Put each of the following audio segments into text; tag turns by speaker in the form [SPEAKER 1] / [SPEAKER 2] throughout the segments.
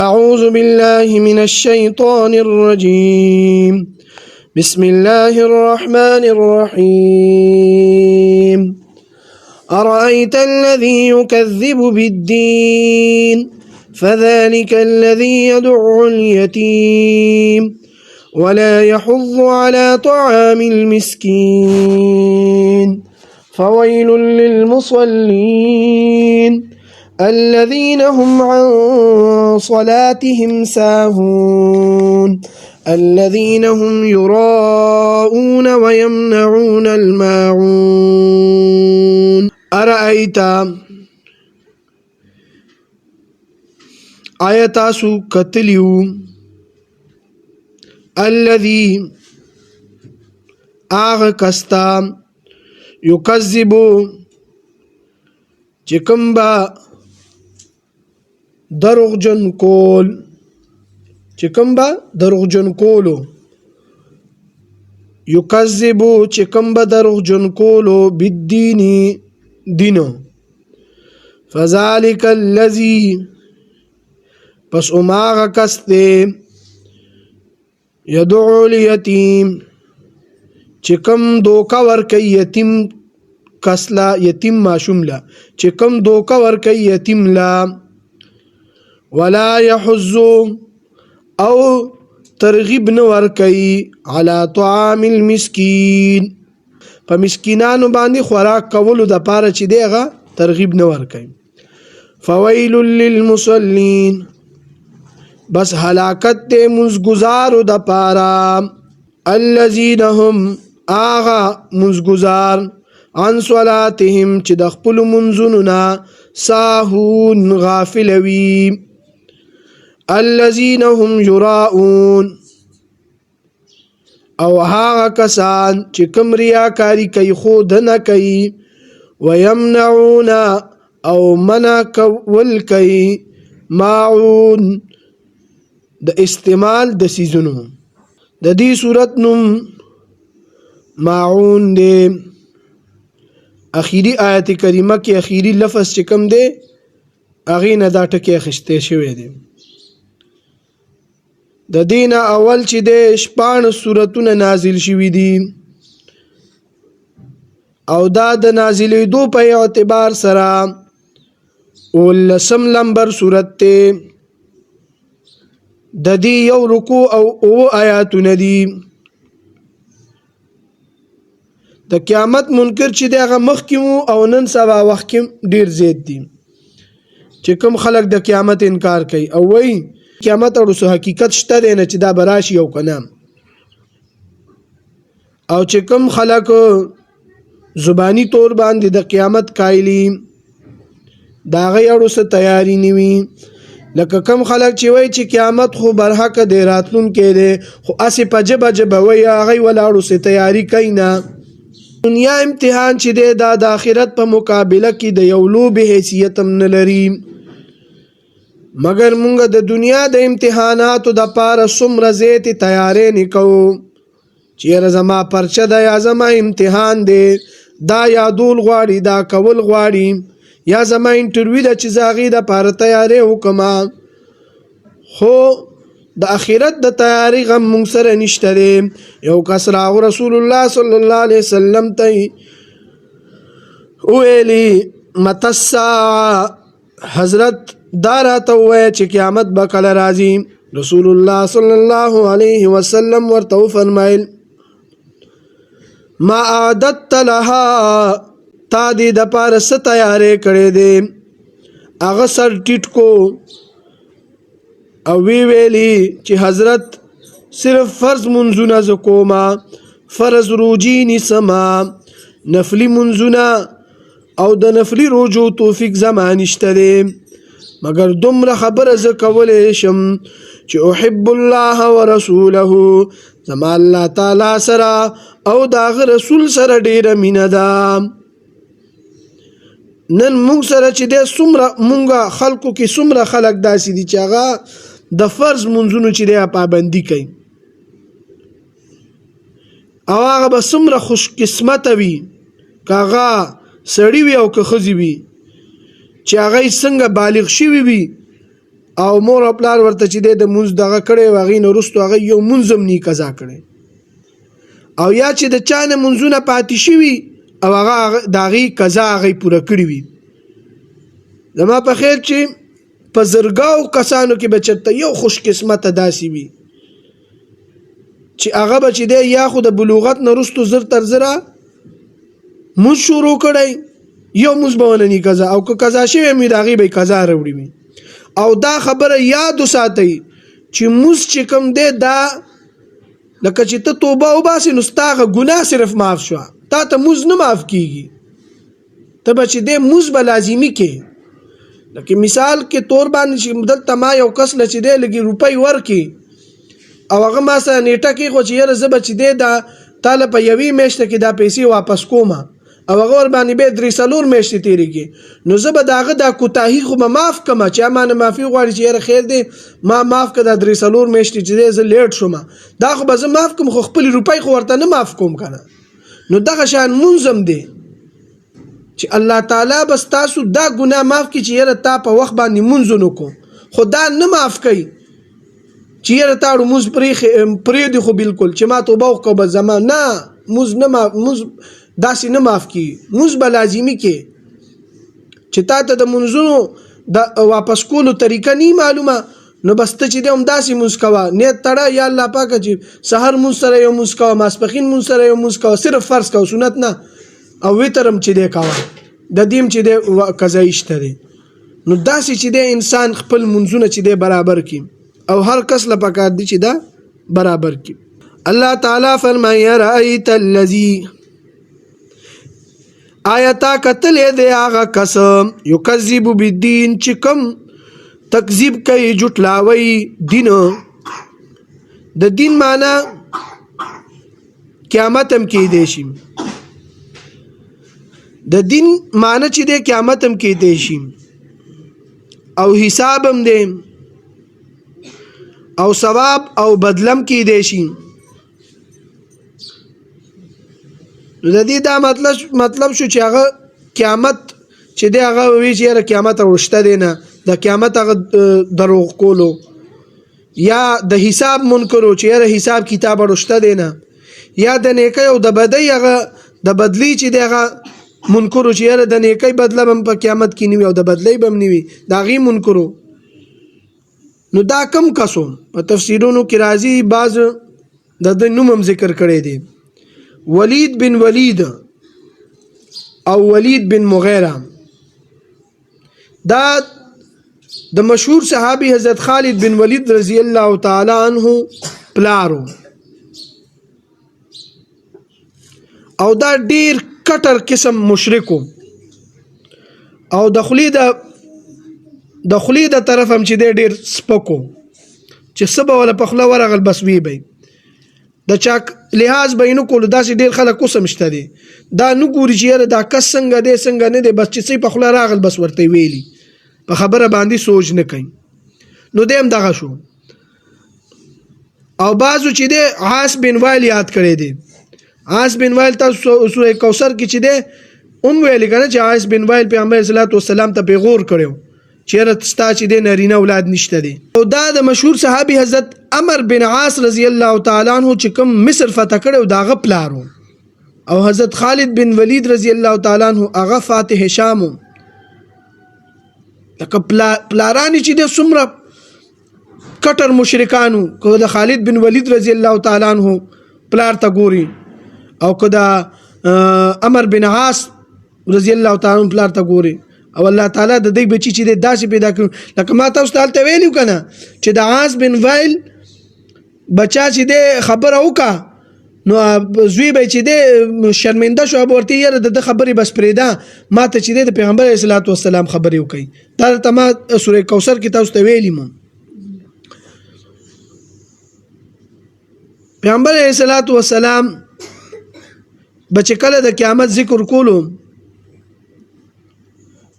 [SPEAKER 1] أعوذ بالله من الشيطان الرجيم. بسم الله الرحمن الرحيم. أرأيت الذي يكذب بالدين فذلك الذي يدع اليتيم ولا يحض على طعام المسكين فويل للمصلين الذين هم عن صلاتهم ساهون الذين هم يراءون ويمنعون الماعون. أرأيت آياتاسو قتليو الذي کستا یکذبو چکمبا دروغجن کولو یکذبو چکمبا دروغجن کولو بالدینی دینو فذالک الذی پس اماغ کستے یدعو الیتیم چکم دوکا ورکی یتیم کسلا یتیم ماشوم لا چکم دوکا ورکی یتیم لا ولا يحض او ترغیب نورکی علی طعام المسکین پا مسکینانو باندې خوراک کولو د پاره چې دیغه ترغیب نورکی. فویل للمصلین بس هلاکت دے منزگزارو د پاره الذین هم آغا منزگزار عن صلاتهم چې د خپل منځونو ساهون غافلوي الذین هم یراؤون او هاغا کسان چې کوم ریاکاری کوي خود نه کوي ويمنعون او منع کول کوي ماعون د استعمال د سیزونو. د دې صورت نوم ماعون دی. اخیری آیت کریمه کې اخیری لفظ چې کوم دی هغې نه دا ټکی اخیستی شوی دی. د دې نه اول چې دی 14 سورتونه نازل شوي دي او دا د نازلېدو په اعتبار سره 19 نمبر سورت دی. د دې یو رکوع او آیاتونه دي. د قیامت منکر چې دغه مخکې او نن سبا وخت کې ډیر زیات دي چې کوم خلک د قیامت انکار کوي او وایي قیامت اړو حقیقت شته دی نه چې دا براشي او کنه، او چې کوم خلک زبانی طور باندې د قیامت قایلی دا غي اړو تیاری نیوي، لکه کم خلک چې وای چې قیامت خو برحق دی راتلون کې دی خو اسی په جبه وای هغه ولاړو سه تیاری کینا. دنیا امتحان چې دی دا د آخرت په مقابله کې د یو لوب حیثیت هم نه لري، مګر مونږ د دنیا د امتحاناتو د پاره څومره زیات تیاری نکوو چې زما پرچه د یا زما امتحان دی دا یادول غواړي دا کول غواړي یا زما انټرویو د چې زاغي د پاره تیاری وکما، خو د اخرت د تیاری غم مونږ سره نشته دی. یو کس راغو رسول الله صلی الله علیه وسلم ته ویلی متساعه حضرت دا راته ووایه چې قیامت به کله راځي. رسول الله صلی الله علیه وسلم ورته وفرمایل ما اعددت لها تا دې د پاره څه تیاری کړی دی. هغه سر ټیټ کو او ویلی چې حضرت صرف فرض منځونه زه کومه، فرض روجی نیسمه، نفلی منځونه او د نفلی روجو توفیق زما نشته دی، مګر دومره خبره زه کولی شم چې احب الله ورسوله زما الله تعالی سره او د هغه رسول سره ډیره مینه ده. نن مونږ سره چې دی څومره مونږه خلکو کې څومره خلک داسې دي چې هغه د فرض منځونو چې دی پابندي کوي او هغه به څومره خوش قسمته وي که هغه سړی وي او که ښځې وي چې هغه څنګه بالغ شوي وي او مور او پلار ورته چې د مونږ دغه کړي واغې نو رستو هغه یو منظم نی قضا کړي او یا چې د چانه منځونه پاتې شي او هغه داغي قضا هغه پوره کړی وي زما په خیر چې په زرګاو کسانو کې بچته یو خوش قسمت داسي وي چې هغه بچ دی یا خو د بلوغت نه رستو زر تر زره مو شروع کړی یو مزبونه نی قضا او که قضا شوی مې داغي به قضا وروړي وي او دا خبره یاد وساتئ چې موږ چې کوم دی دا لکه چې ته توبه وباسې نو ستاغه ګناه صرف معاف شو تا ته موږ نه معاف کیږي ته به چې دی موږ به لازمي کې لکه مثال کې تور باندې چې دلته ما یو کس له چې دی لږې روپۍ ورکړي او هغه ما سره نیټه کې خو چې یاره زه به چې دی دا تاله په یوې میاشته کې دا پیسې واپس کومه او هغه ور باندې به 3-4 میاشتې تیریږي نو زه به داغه دا کوتاهي خو به معاف کما چې امانه معافي غواړي چې یاره خیر دی ما معاف کړه 3-4 میاشتې چې زه لیټ شوم دا خو به زه معاف کوم خو خپل روپۍ خو ورته نه معاف کوم کنه نو دغه شان منظم دی چې الله تعالی بس تاسو دا ګناه معاف کړي چې یاره تا په وخت باندې منځ نه کو خدا نه معاف کوي چې یاره تاړو موږ پرې دی خو بالکل چې ما توبه وکړه به زمان نه موږ نه موږ داسې نه معاف کی موږ به لازمي کې چې تا ته د منځونو د واپس کولو طریقه نه معلومه نو بس ته چې د هم داسې موږ کوه نیت تړه یا الله پاکه چې سحر موږ سره یو موږ کوه ماسپښین موږ سره یو موږ کوه صرف فرض کوه سنت نه او وترم چې دی کوه د دیم چې دی قضایي شته دی نو داسې چې دی انسان خپل منځونه چې دی برابر کی او هر کس له پکار دی چې دا برابر کی الله تعالی فرمایي رأیت الذی آیتا قتل دی آغا کس یکذب بالدین چې کم تکذیب کوي جټلاوي دین د دین معنا قیامت هم کې دی شي د دین معنا چې دی قیامت هم کې دی شي او حساب هم دی او ثواب او بدلم کې دی شي د دې دا مطلب شو چې هغه قیامت چې دی هغه وی چې قیامت ورشته دی نه د قیامت هغه دروغ کولو یا د حساب منکرو چې حساب کتاب ورشته دی نه یا د نیکی او د بدی هغه د بدلی چې دی هغه منکرو چې د نیکی بدله هم په قیامت کې نیوي او د بدلی به هم نیوي دا غي منکرو نو دا کم کسو په تفسیرونو کې راځي بعض د نوم هم ذکر کړی دی ولید بن ولید او ولید بن مغیره دا د مشهور صحابي حضرت خالد بن ولید رضی الله تعالی عنہ پلارو او دا ډیر کټر قسم مشرکو او د خلید طرف هم چې ډیر سپکو چې سبا ولا پخله ورغل بس وی به د چا لحاظ بینو کول داسې ډیر خلک کوسم شته دي دا نو ګوري چې دا کس څنګه دی څنګه نه دی بس چې څه په خله راغل بس ورته ویلی په خبره باندې سوچ نه کوي نو دیم دغه شو او بازو چې دی عاص بن وائل یاد کړی دی عاص بن وائل تاسو سورې کوثر کې چې دی ویل کنه چې عاص بن وائل پیغمبر صلی الله علیه وسلم ته پیغور کړو چیرته ستا چې د نارینه اولاد نشته دي او دا د مشهور صحابي حضرت عمر بن عاص رضی الله تعالی عنہ چې کوم مصر فتح کړو دا غپلارو او حضرت خالد بن ولید رضی الله تعالی عنہ هغه فاتح شام لکه پلارانی چې د سمره کټر مشرکانو کو د خالد بن ولید رضی الله تعالی عنہ پلار ته ګوري او کو د عمر بن عاص رضی الله تعالی عنہ پلار ته ګوري او الله تعالی د دې بچی چې د داسې پیدا کړ لکه ما تاسو ته ویلو کنه چې د عاص بن وائل بچا چې د خبره وکا نو زوی به چې د شرمنده شو ورته یره د خبرې بس پرېدا ما ته چې د پیغمبر صلی الله علیه وسلم خبرې وکي دا ته ما سورې کوثر کې تاسو ته ویلی مو پیغمبر صلی الله علیه وسلم بچ کله د قیامت ذکر کولو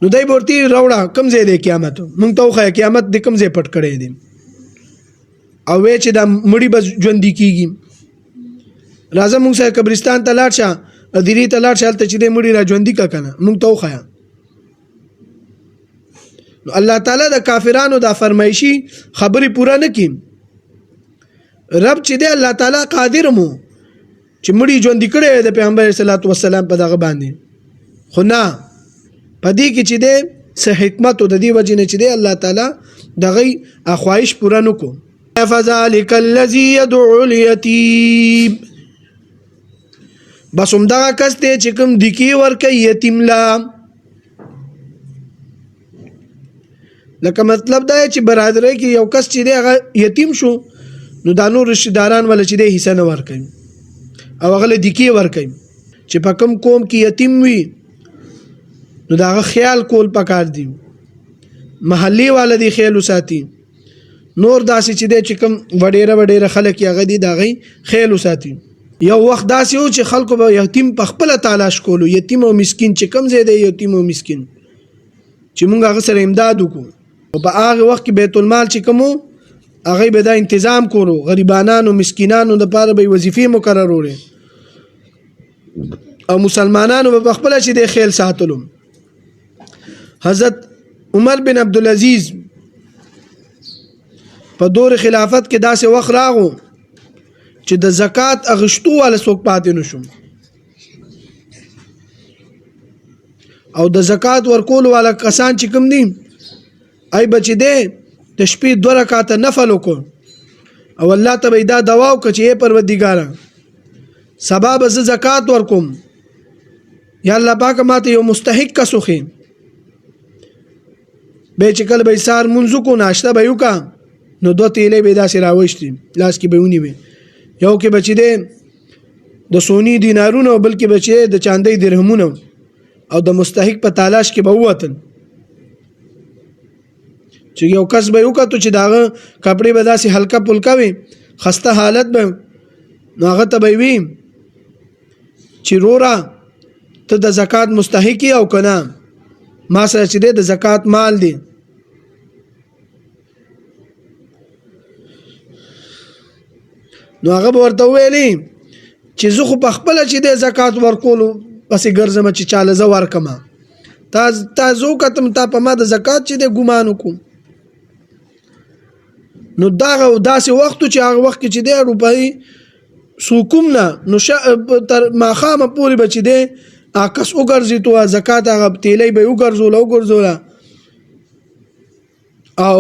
[SPEAKER 1] نو دای ورته راوړه کم ځای دی قیامت مونږ ته خو قیامت د کم ځای پټ کړی دی او وې چې د مړی بس ژوند کیږي راځه مونږ سره قبرستان ته لاړ شه اديري ته لاړ شه ته چې د مړی را ژوند کا کنه مونږ ته خو نو الله تعالی د کافرانو د فرمایشي خبرې پوره نه کړي. رب چې دی الله تعالی قادر مو چې مړي ژوند کړي د پیغمبر صلی الله علیه وسلم په دغه باندې، خو نه پدې کې چې دی څه حکمت او د دې وجه نه چې دی الله تعالی دغه اخوایش پوره نکو. فذلک الذی يدعو الیتیم، بس هم دغه کس دی چې کوم دکی ورکوي یتیم لا. لکه مطلب دا چې برادرۍ کې یو کس چې دی هغه یتیم شو نو دا نور رشتہ داران ولا چې دی حصہ نه ورکوي او هغه دکی ورکوي. چې په کوم قوم کې یتیم وي نو دا خیال کول پکار دی، محلي والدي خیال وساتي. نور داسې چې دی چې کوم وډیره خلک یې هغه دي دا غي خیال وساتي. یو وخت داسې و چې خلکو به یتیم په خپل تلاش کولو، یتیم او مسکین چې کم ځای دی یتیم او مسکین چې مونږ هغه سره امداد وکړو. او په هغه وخت کې بیت المال چې کوم هغه به دا تنظیم کولو، غریبانو مسکینانو لپاره به وظیفې مقررولې او مسلمانانو په خپل چې د خیال ساتلو. حضرت عمر بن عبدالعزیز په دور خلافت کې داسې وخت راغو چې د زکات اغشتو والا څوک پاتې نشو او د زکات ورکول والا کسان چې کوم دي ای بچی دی د شپې 2 رکعات نفل وکړو او الله ته دا دعا وکړه چې پروردګار سبب ز زکات ورکوم، یا الله پاک ماته یو مستحق کس وخی. به چې کله به سار منځ کو ناشته به یو کا نو 2 تیلې به داسې راوښتي لاس کې به ونی وي، یو کې بچی دی د سونی دینارونو بلکې بچی د چاندۍ درهمونو او د مستحق په تلاش کې به ووتل. چې یو کس به یو کتو چې داغه کپڑے به داسې هلکا پلکا وي خسته حالت به نو هغه ته به وي چې رورا ته د زکات مستحقی او کنه ما سره چې د زکات مال دی. نو هغه ورته ویلي چې زه خو په خپل چې د زکات ورکولو پسې ګرځم چې چاله زه ورکما تا زو کتم تا په ما د زکات چې د ګمان وکم. نو داسې وخت چې هغه وخت چې د روپۍ سوکوم نه نو تر ماخامه پورې بچی دی اکس وګرځي تو زکات هغه تیلې به وګرځول او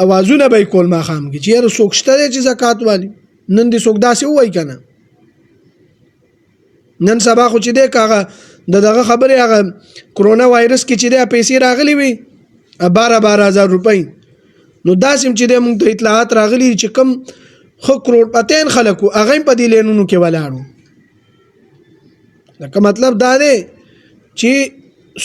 [SPEAKER 1] اوازونه به کول ماخام کې چې یاره سوکشته چې زکات والی نن دې سوک داسې وای کنه. نن سبا خو چې دی کاغه دغه خبره هغه کرونا وایرس کې چې دی پیسې راغلي وي 12,000 روپۍ، نو داسې چې دی موږ ته اطلاعات راغلي چې کم خو کروڑپتین خلکو هغه په دې لینونو کې ولاړو. لکه مطلب دا دی چې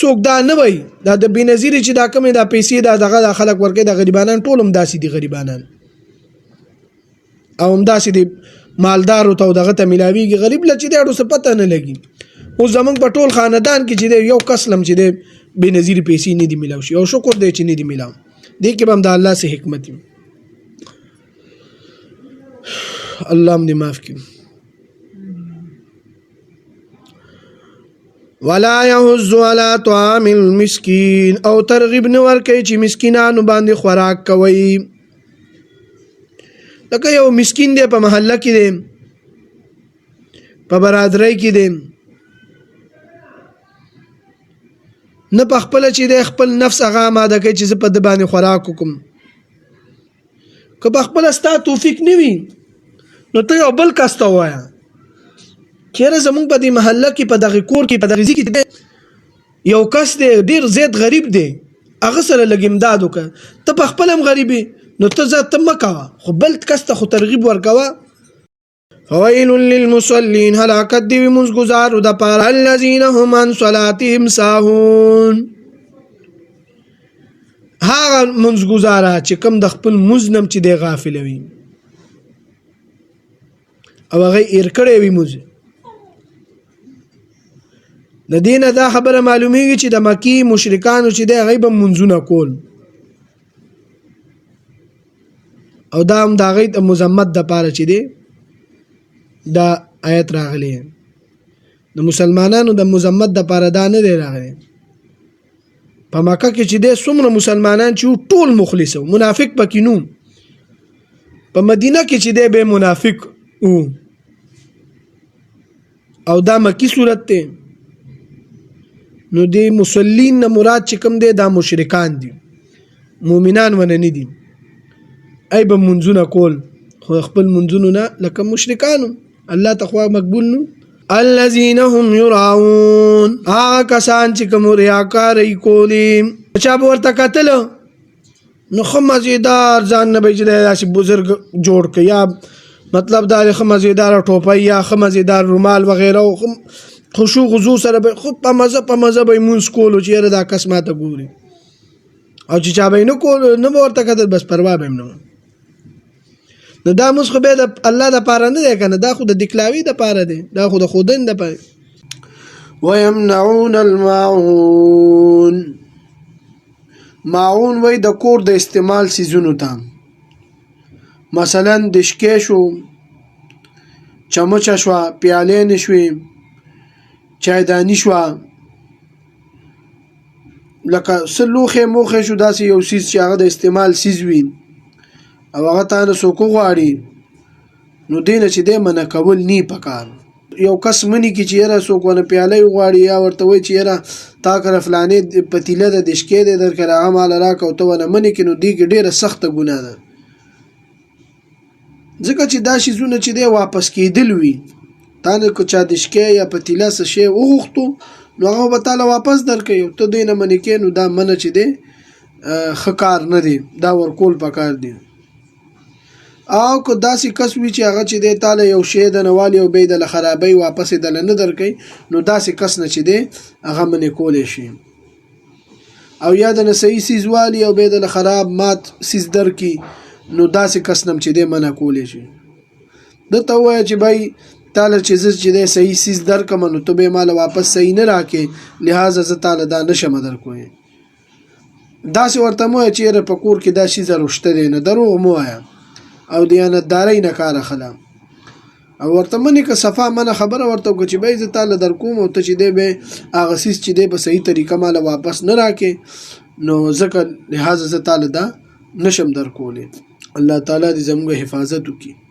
[SPEAKER 1] څوک دا نه وای دا د بنظیر چې دا کمې دا پیسې دا دغه خلک ورکې د غریبانان ټول هم داسې دي غریبانان او هم داسې دي مالدار او دغه ته ملاویږي غریب لچې دی اړو څه پته نه لګي. او زمونږ په ټول خاندان کې چې یو کسلم چې دی بنظیر پیسې نه دي ملاو شي او شکر دی چې نه دي ملاو دې کې هم د الله سه حکمت دی. الله دې معاف کړي. ولا يحض على طعام المسكين او ترغیب نه ورکوي چې مسکینانو باندې خوراک کوي. لکه یو مسکین دی په محله کې دی په برادرۍ کې دی نه په خپل چې دی خپل نفس هغه آماده کوي چې زه په د باندې خوراک وکم. که په خپل ستا توفیق نه وي نو ته یو بل کس ته ووایه چېرې زمونږ په دې محله کې په دغه کور کې په دغه ځای کې یو کس دی ډېر زیات غریب دی هغه سره لږ امداد وکړه. ته په خپل هم غریب نو ته ځه مه کوه خو بل کس ته خو ترغیب ورکوه. فویل للمصلین هلاکت دی منځګزارو دپاره الذین هم عن صلاتهم ساهون هغه منځګزاره چې کوم د خپل مونځ نه چې دی غافل وي او هغه هېر کړی وي مونځ. د دې نه دا خبره معلومیږي چې د مکې مشرکانو چې دی هغوی به منځونه کول او دا هم د هغوی د مذمت دپاره چې دی دا آیت راغلی د مسلمانانو د مذمت دپاره دا نه دی راغلی. په مکه کې چې د څومره مسلمانان چې ټول مخلص او منافق پکې نو په مدینه کې چې د به منافق او دا مکی صورت ته نو د مسلمین نه مراد چې کوم دی دا مشرکان دي مؤمنان ونه نه دي ای به منځونه کول خو خپل منځونه نه لکه مشرکانو الله تخوا مقبول نو الذين هم يراعون کسان چې کوم ریاکاري کولی چا به ورته کتل نو خمزیدار ځان نه به چې داسې بزرګ جوړ ک یا مطلب دا خمزیدار ټوپۍ یا خمزیدار رومال وغیرہ خشوع غزو سره به خو په مزه به مونږ کولو چې دا کس ماته ګوري او چې چا به نه کول نه ورته کتل بس پروا به نه نو دا موږ خو به د الله د پاره نه دی کنه دا خو د دکلاوی د پاره دی دا خو د خودن د پاره ويمنعون الماعون ماعون وای د کور د استعمال سيزونو ته مثلا د شکې شو چمچ شو پیاله نشوي چایدانی شو لکه سلوخه موخه شو داسې یو سیس چې هغه د استعمال سیز وي او هغه تانه سوکو غواړي نو دینه چې د منع کول نی پکار یو کس منی کی چې را سوکونه پیاله غواړي یا ورته وای چې را تا کر فلانه پتیله د دشکې د درکړه هغه مال راکو ته ونه منی کی نو دی ډیره سخته ګناه ده ځکه چې دا شی زونه چې دی واپس کیدل وي تانه کو چا دشکې یا پتیله څه شی وغوښتو نو هغه به تعالی واپس درکې ته دینه منی کې نو دا منه چې دی خکار نه دی دا ورکول پکار دی او کو داسې کس وی چې هغه چې د تعالی یو شی د نوالی او بيد له خرابې واپس د نه درکې نو داسې کس نه چې دی هغه منی کولې شي او یا د صحیح سیزوالی او بيد له خراب مات سیز درکې نو داسې کس نم چې دی منع کولې شي د ته وای چې بای تعالی چې د صحیح سیز درکم نو ته به مال واپس صحیح نه راکې لہذا ز تعالی دا نشم درکوي داسې ورته مو چې په کور کې دا شی زروشته دی نه دروغ مو آیا او دیانتداري نه کار اخلا او ورته منی که صفه منه خبره ورته کو چې به ز تعالی در کوم او ته چې دی به هغه سیس چې دی په صحیح طریقه مال واپس نه راکې نو ځکه لہذا ز تعالی دا نشم در کولې الله تعالی دې زموږ حفاظت وکړي